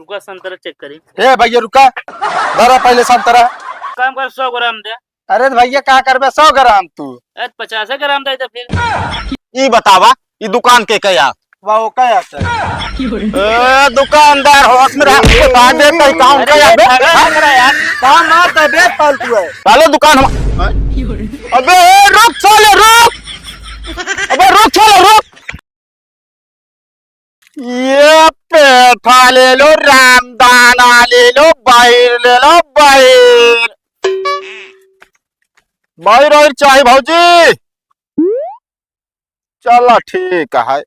रुका संतरा चेक करी। ए भैया रुका, धरा पहले संतरा। काम कर 100 ग्राम दे। अरे भैया क्या करबे 100 ग्राम तू? 50 ग्राम दे तो फिर ई बतावा ई दुकान के क्या वाह क्या आता है? दुकानदार हो मेरा बता दे कहीं काम क्या है यार। काम मत है बे, फालतू है। साले दुकान हम अबे रुक साले रुक, अबे रुक साले रुक। ये पेठा ले लो, रामदाना ले लो, बाहर ले लो, बाहर बाहर और चाहिए भाजी। चलो ठीक है।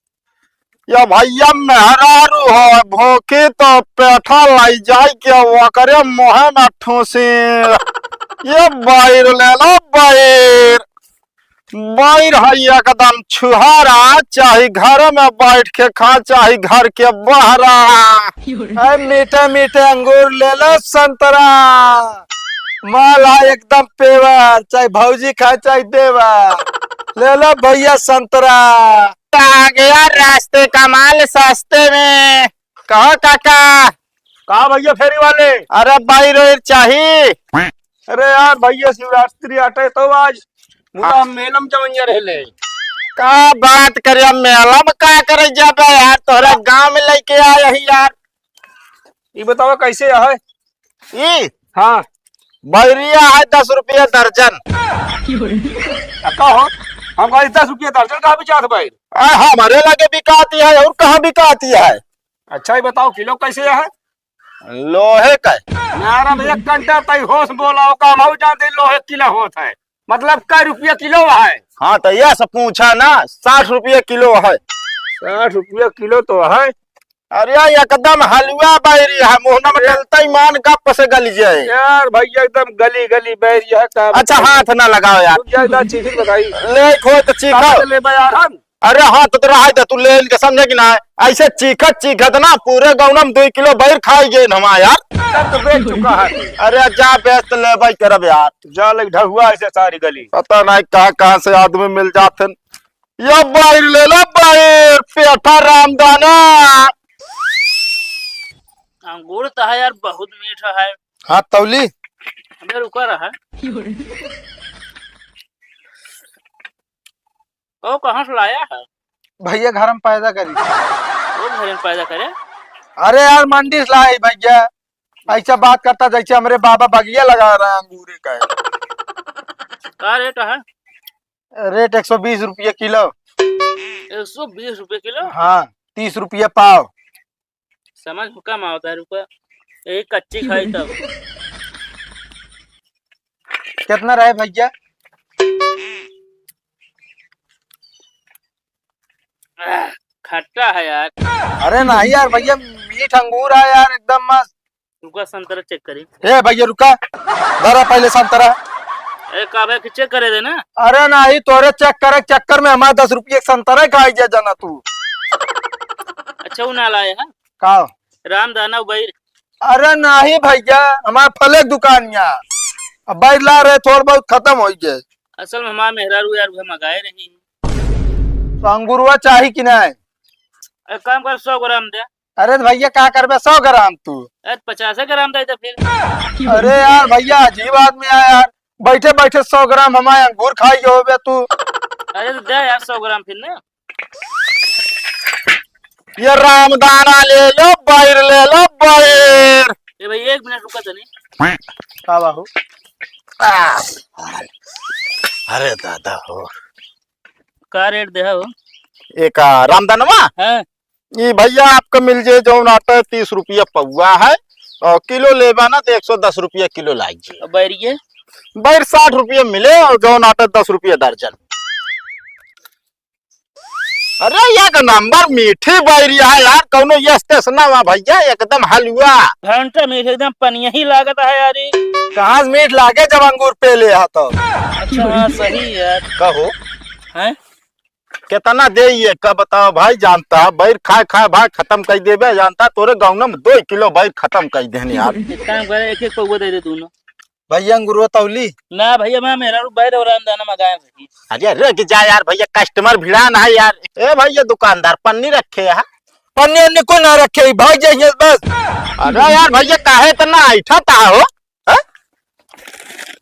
या भैया मेहरारू हो भूखी तो पेठा लाई जाए के वो करे मोहे में ठूसी। ये बाहर ले लो, बाहर बाहर है एकदम छुहारा, चाहे घर में बैठ के खा चाहे घर के बहरा। मीठे मीठे अंगूर ले लो, संतरा माला एकदम पेवर, चाहे भौजी खाए चाहे देवा। ले लो भैया संतरा। आ गया रास्ते का माल सस्ते में। कहो काका। कहा भैया फेरी वाले? अरे बाहर चाहिए। अरे यार भैया शिवरात्रि आटे तो आज मुदा मेलम चवंजा रहले। का बात करे मेला में का करे जाबे यार, तोहरा गांव में लेके आए ही यार। ये बताओ कैसे है? ई हाँ बैरिया है 10 रुपया दर्जन। कहो हम 10 रुपये दर्जन कहाँ भी चाहते भाई? हमारे लगे बिकाती है और कहाँ बिकाती है? अच्छा ये बताओ किलो कैसे है? लोहे का यार भैया घंटा तय होश बोला काम हो जानते लोहे किलो होता है, मतलब कई रुपया किलो है? हाँ तो यह सब पूछा ना, 60 रुपये किलो है। 60 रुपया किलो तो है। अरे एकदम हलवा बैरी है, मुहना में डलता ही मान गप से गल जाए। यार भैया एकदम गली गली बैरी है का। अच्छा हाथ ना लगाओ यार। चीज बताई ले खो तो चीखो। ले यार हम। अरे हाँ तो रहा है तू ले के समझे कि ना, ऐसे चीखत चीखत ना पूरे गाँव में 2 किलो बैर खाई गए हमारा यार। सब तो बेच चुका है। अरे जा बेच ले भाई करब यार। जा लग ढहुआ ऐसे सारी गली। पता नहीं कहाँ से आदमी मिल जाते। ये बैर ले लो, बैर पेठा रामदाना। अंगूर तो है यार बहुत मीठा है। हाँ तौली अबे रुका रहा। ओ कहाँ से लाया है? भैया घर में पैदा करी। वो घर में पैदा करे। अरे यार मंडी से लाए भैया, ऐसा बात करता जैसे हमारे बाबा बगिया लगा रहे हैं अंगूर का। क्या रेट है? रेट 120 रुपये किलो। 120 रुपये किलो? हाँ 30 रुपये पाव। समझ कम आता है। रुपया एक कच्ची खाई तब। कितना रहे भैया? खट्टा है यार। अरे नहीं यार भैया मीठ अंगूर है यार एकदम मस्त। रुका संतरा चेक करी। ए भैया रुका, धरा पहले संतरा। काबे के चेक करे देना। अरे नहीं तोरे चेक करे चक्कर में हमारे 10 रुपये संतरा खाई जा जाना तू। अच्छा वो ना लाए है का रामदाना बैर? अरे नहीं भैया हमारे फले की दुकान यहाँ, अब बैर ला रहे थोड़ा बहुत खत्म हो गए। असल में हमारा मेहरारू यार वो मंगाए रही। तो अंगूरवा चाहिए कि नहीं? एक काम कर 100 ग्राम दे। अरे भैया क्या करबे 100 ग्राम तू? 50 ग्राम दे तो फिर। अरे यार भैया अजीब आदमी है यार, बैठे बैठे 100 ग्राम हमारे अंगूर खाई हो बे तू। अरे तो दे यार 100 ग्राम फिर ना। ये रामदाना ले लो, बैर ले लो, बैर। ये भाई 1 मिनट रुका तो नहीं। का बाबू? अरे दादा हो का रेट दे हो? एक रामदानवा है ये भैया आपको मिल जाए जो नाटा 30 रुपया पौवा है, और किलो लेबा ना तो 110 रुपया किलो लाइए। बैरिए बैर 60 रुपये मिले और जो नाटा 10 रुपया दर्जन। अरे एक नंबर मीठी बैरिया है यार, कौनो ये स्टेशन भैया एकदम हलवा। घंटा मीठ एकदम पनिया ही लागत है यार। कहाँ से मीठ लागे जब अंगूर पे ले तो। अच्छा हाँ सही यार। कहो हैं कितना दे ये का बताओ भाई, जानता बैर खाए खाए भाई खत्म कर देबे, जानता तोरे गाँव में 2 किलो बैर खत्म कर देने यार। एक काम करे एक एक पौवा दे दे दोनों। भैया अंगूर तौली ना भैया मैं मेहरारू बैर और रामदाना मंगाए रही। अरे रुक जा यार भैया, कस्टमर भिड़ा ना है यार। ए भैया दुकानदार पन्नी रखे है। पन्नी अन्नी को ना रखे भाग जाइए बस। अरे यार भैया काहे इतना ऐठा ता हो हैं?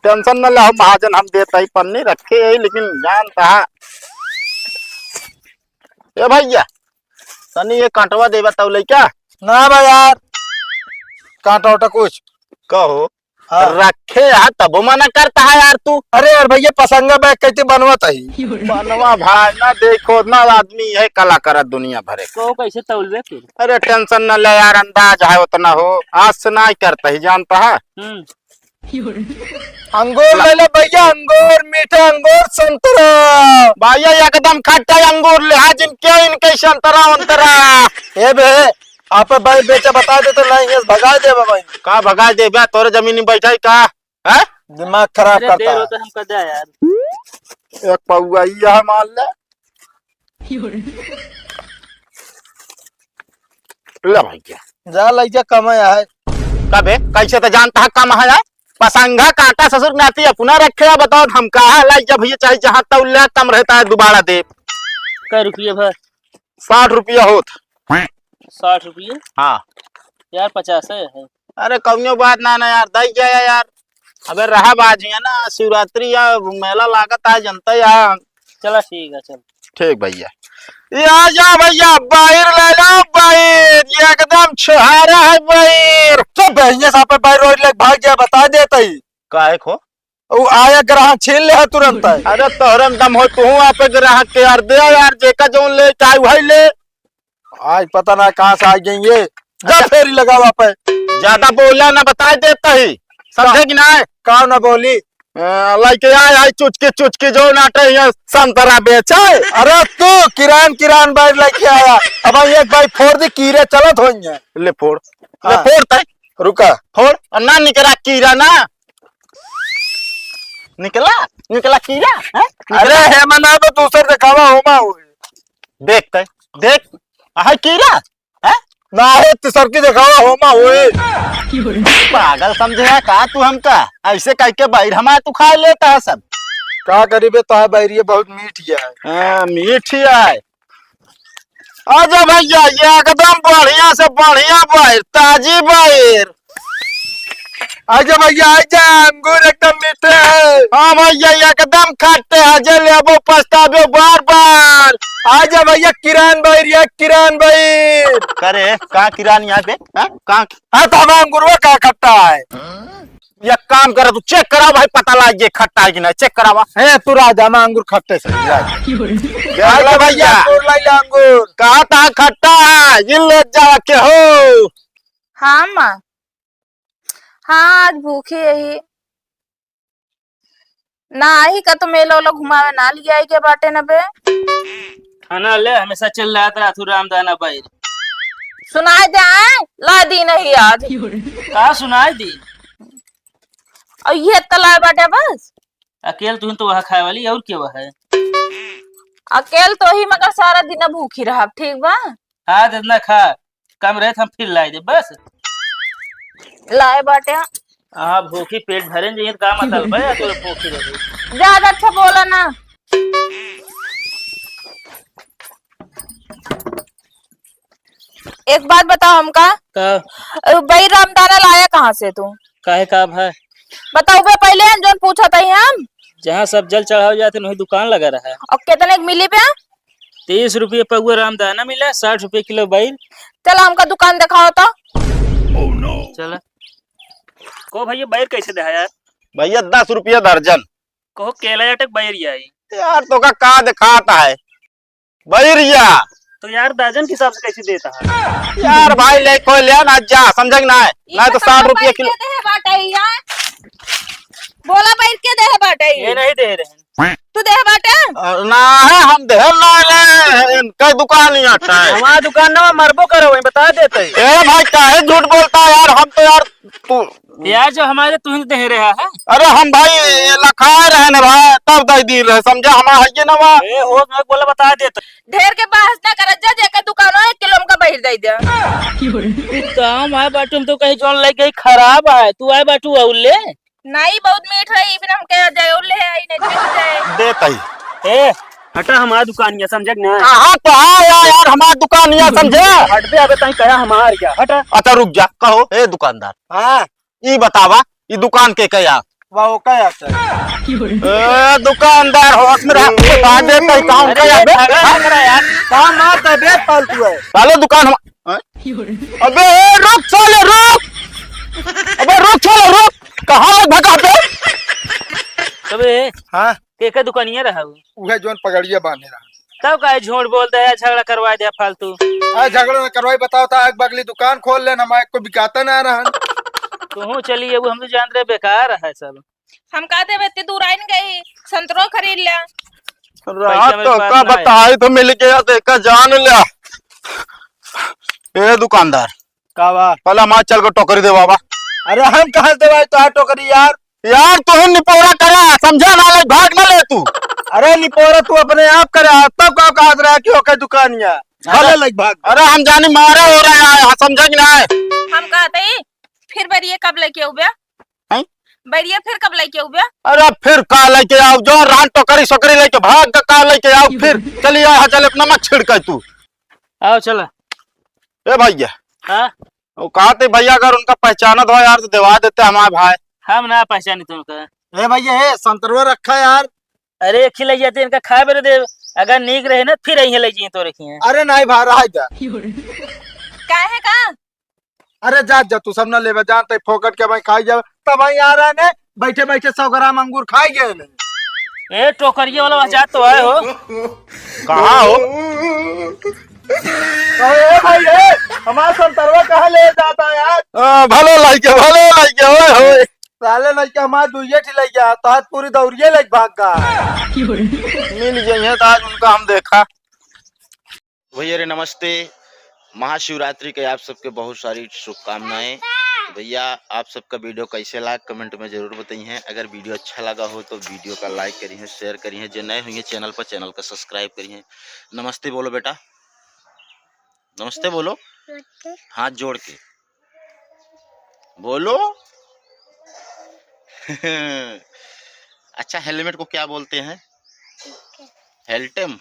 टेंशन न लो महाजन, हम देता ही पन्नी रखे है, लेकिन जानता है ए भैया तनी ये कांटवा देवा तब ले क्या ना भाई यार, कांटा उटा कुछ कहो हाँ। रखे यार तब मना करता है यार तू। अरे यार भैया पसंगा बैग कैसे बनवाता ही। बनवा भाई ना देखो ना आदमी है कलाकार दुनिया भरे। को कैसे तौलबे फिर? अरे टेंशन न ले यार, अंदाज है उतना हो, आज से ना करता ही जानता है। अंगूर ले ले भैया, अंगूर मीठा अंगूर संतरा। भैया एकदम खट्टा अंगूर ले आज इनके इनके संतरा अंतरा। ए बे आप भाई बेचा बता दे तो नहीं भगा दे भाई। का भगा दे बे, तोरे जमीन में बैठा का है? दिमाग खराब अरे करता देर है। होता हम कर दे यार। एक पौआ ये है मान ले। ले भैया जा लइका कमाया है। कबे कैसे तो जानता है कम है पसंगा कांटा ससुर नाती अपना रखे, बताओ हम कहा लाई जब भैया चाहे जहाँ तौल कम रहता है दोबारा दे। कै रुपये भर? 60 रुपया होत। 60 रुपये हाँ यार, 50 है। अरे कौनो बात ना ना यार, दई जाया यार। अगर रहा बाजी है ना शिवरात्रि या मेला लागत है जनता यार। चला ठीक है चल। ठीक भैया ये आ जा भैया, बाहर ले लो बाहर, ये एकदम छुहारा है बाहर। तो बहने सापे भाई रोड ले भाग जाए बता देता ही। काहे को वो आया ग्राहक छीन ले तुरंत। अरे तोहरम दम हो तू आप ग्राहक के यार दे यार, जेका जो ले चाहे वही ले। आज पता ना कहाँ से आ जाएंगे। जा फेरी लगा वहाँ पे। ज्यादा बोला ना बता देता ही, समझे कि ना? कहा ना बोली लाइक आए चुचकी जो नाटे संतरा बेचा। अरे तू किरान बैग लेके आया। अब एक भाई फोड़ दी कीड़े चलत हो ले फोड़ ले हाँ। फोड़ तय रुका फोड़ और ना निकला कीड़ा ना निकला कीड़ा है? अरे हेमना तो दूसरे दिखावा होमा हुए देख तय देख है कीड़ा है ना है तीसर की दिखावा होमा हुए। पागल समझे का तू हमका ऐसे कह के बाहर हमारे तू खा लेता है सब। का करीबे तो है बैरिये बहुत मीठी है। मीठी है। आजा भैया ये एकदम बढ़िया से बढ़िया बाहर ताजी बाहर। आजा भैया आजा, अंगूर एकदम मीठे है। हाँ भैया एकदम खट्टे है, जे लेबो पछताबो बार बार। आजा भैया किरान बैरिया किरान बैर। करे का किरान यहाँ पे कहाँ? हाँ तो हमारा अंगूरवा का खट्टा है। ये काम करे तू चेक करा भाई, पता लग जाए खट्टा है कि नहीं, चेक करावा। है तू राजा में अंगूर खट्टे से आजा भैया अंगूर लाई ला अंगूर। कहा था खट्टा है, ये ले जा के हो। हाँ माँ, हाँ आज भूखी यही ना आई का तो मेला वाला घुमावे ना लिया आई के बाटे न बे। खाना ले हमेशा चल रहा था राथू रामदाना बाहर। सुनाई दे ला दी नहीं आज। का सुनाई दी? और ये तलाय बाटे बस अकेले तुम तो वहाँ खाए वाली, और क्या वह है? अकेल तो ही मगर सारा दिन भूखी रहा ठीक बा। आज इतना खा कम रहे हम फिर लाई दे बस। लाए बाटे हाँ भूखी पेट भरे जाइए का मतलब है तो भूखी रही। ज्यादा अच्छा बोला ना। एक बात बताओ हमका, भाई रामदाना लाया कहाँ से तू? काहे का है बताओ बे पहले जो पूछा था हम। जहाँ सब जल चढ़ाओ जाते वही दुकान लगा रहा है। और कितने की मिली पे? 30 रुपये पगुआ रामदाना मिला, 60 रुपये किलो बैर। चलो हमका दुकान दिखाओ तो। चला को भैया बैर कैसे दे यार? भैया 10 रुपया दर्जन। कहो केला या तक बैर आई यार तो का दिखाता है बैरिया तो यार दर्जन के हिसाब से कैसे देता है? यार भाई ले कोई ले ना जा, समझ ना है ना तो 60 रुपया किलो। बोला बैठ के दे बाटे ये नहीं दे रहे हैं। तू दे बाटे ना है हम दे ना ले इनका दुकान ही आता है। हमारा दुकान ना मरबो करो वही बता देते। ए भाई काहे झूठ बोलता है यार, हम तो यार तू यार जो हमारे तुम दे रहा है। अरे हम भाई लखाए रहे ना भाई तब दे दी रहे, समझा हमारा है ना बा। ए हो मैं बोला बता देते। ढेर के बहस ना कर जा जेके दुकान 1 किलो हमका बैठ दे दे। काम है बाटू हम तो कहीं जोन लग गई खराब है, तू आए बाटू औले नहीं बहुत मीठ रही बिना हम कह जाए ले आई नहीं तो जाए देता ही ए हटा हमारा दुकान ये समझ ना। कहाँ तो है यार हमारी दुकान यहाँ समझे। हट बे अबे तई कहा हमार क्या हटा। अच्छा रुक जा, कहो ए दुकानदार, हाँ ई बतावा ई दुकान के क्या वो क्या आता ए दुकानदार हो मेरा बता दे कहीं काम अरे क्या ये बे झगड़ा ना करा यार। काम मार है बे फालतू है। साले दुकान हम अबे रुक साले रुक, अबे रुक साले रुक, कहाँ लग भगा पे। तबे हाँ के दुकानिया रहा वह जोन पगड़िया बांधे रहा। तब का झूठ बोलता है झगड़ा करवा दिया फालतू। झगड़ा न करवाई बताओ था आग बगली दुकान खोल लेना हमारे को बिकाता ना रहा। तू चलिए वो हम तो जान रहे बेकार है सब। हम कहते इतनी दूर आई गई संतरो खरीद लिया। रात मेरे तो पास का ना है। बताई तो मिल गया देखा जान लिया। ए दुकानदार कावा पहले हमारे चल कर टोकरी दे बाबा। अरे हम कहाँ से भाई तो टोकरी यार। यार तू ही निपोरा करा समझा ना ले भाग ना ले तू। अरे निपोरा तू अपने आप करे तब का कहा रहा कि ओके दुकानिया भले लग भाग। अरे हम जाने मारा हो रहा है यहाँ समझा कि ना है। हम कहते फिर बढ़िया कब लेके आऊ ब्या हैं? बढ़िया फिर कब लेके आऊ ब्या। अरे फिर का लेके आओ जो रान टोकरी सोकरी लेके भाग का लेके आओ फिर चलिए यहाँ चल अपना मत छिड़क तू। आओ चला। ए भैया हाँ वो कहा थे भैया अगर उनका पहचाना दो यार तो दिवा देते हमारे भाई। हम ना पहचानी तुमका। ए भैया है संतरवा रखा यार। अरे खिलाई जाते इनका खाए बेरे दे अगर नीक रहे ना फिर यही ले तो रखिए। अरे नहीं भा रहा है काहे का अरे जा जा तू सब न ले जानते फोकट के भाई खाई जाओ तब वही आ रहा है बैठे बैठे 100 ग्राम अंगूर खाई गए। ए टोकरिया वाला बात तो आए हो। कहाँ हो ए भाई है हमारा संतरवा कहाँ ले जाता है यार। भलो लाइके ओए होए साले लग के हमारा दुइये ठिलाई गया तो आज पूरी दौड़िए लग भाग का मिल गई तो आज उनका हम देखा। भैया रे नमस्ते। महाशिवरात्रि के आप सबके बहुत सारी शुभकामनाएं। भैया आप सबका वीडियो कैसे लगा कमेंट में जरूर बताइए। अगर वीडियो अच्छा लगा हो तो वीडियो का लाइक करिए शेयर करिए। जो नए होंगे चैनल पर चैनल का सब्सक्राइब करिए। नमस्ते बोलो बेटा, नमस्ते बोलो हाथ जोड़ के बोलो। अच्छा हेलमेट को क्या बोलते हैं? हेल्टेम।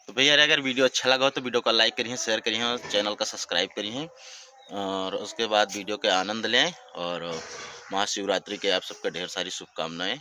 तो भैया अगर वीडियो अच्छा लगा हो तो वीडियो को लाइक करिए शेयर करिए और चैनल का सब्सक्राइब करिए और उसके बाद वीडियो के आनंद लें। और महाशिवरात्रि के आप सबका ढेर सारी शुभकामनाएं।